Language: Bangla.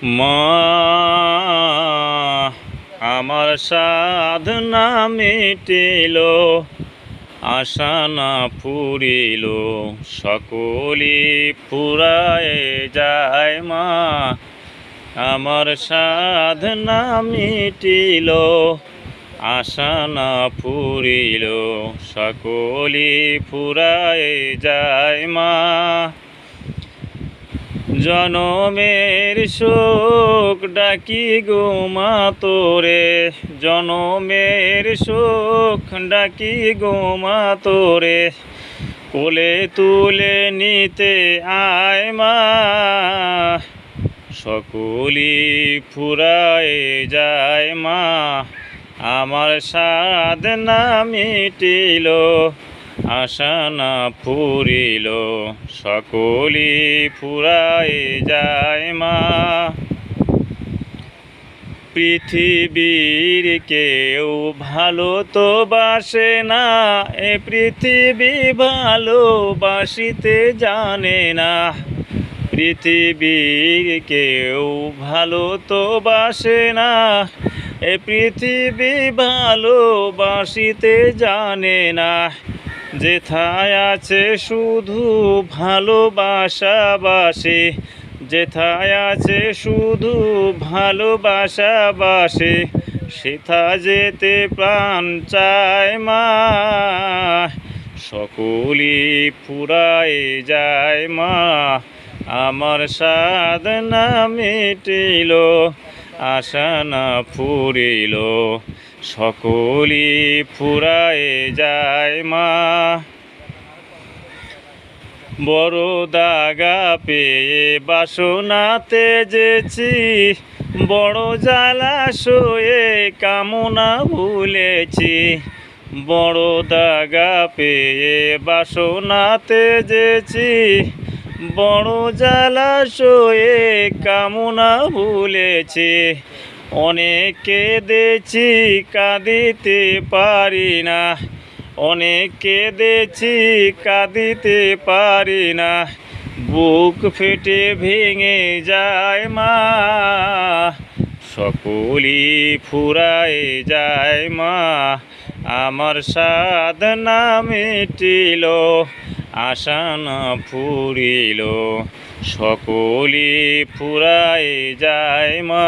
মা আমার সাধনা মিটিল, আশা না ফুরিল, সকলি ফুরায় যায়। মা আমার সাধনা মিটিল, আশা না ফুরিল, সকলি ফুরায় যায়। মা জনমের শোক ডাকি গো মা তোরে, জনমের শোক ডাকি গো মা তোরে, কোলে তুলে নিতে আয়। মা সকলি ফুরায় যায়। মা আমার সাধনা মিটিল, আশা না ফুরিল, সকলি ফুরায় যায়। মা পৃথিবীর কেউ ভালো তো বাসে না, এ পৃথিবী ভালোবাসিতে জানে না। পৃথিবীর কেউ ভালো তো বাসে না, এ পৃথিবী ভালোবাসিতে জানে না। যেথায় আছে শুধু ভালোবাসা বাসে, যেথায় আছে শুধু ভালোবাসা বাসে, সেথা যেতে প্রাণ চায়। মা সকলি ফুরায় যায়। মা আমার সাধনা মিটিল, আশা না ফুরিল, সকলি ফুরায় যায়। মা বড় দাগা পেয়ে বাসনাতে যেছি, বড় জ্বালাশয়ে কামনা ভুলেছি। বড় দাগা পেয়ে বাসনাতে যেছি, বড় জ্বালাশয়ে কামনা ভুলেছি। অনেক কেঁদেছি কাঁদিতে পারি না, অনেক কেঁদেছি কাঁদিতে পারি না, বুক ফেটে ভেঙে যায়। মা সকলি ফুরায় যায়। মা আমার সাধনা মিটিল, আশা না ফুরিল, সকলি ফুরায় যায়। মা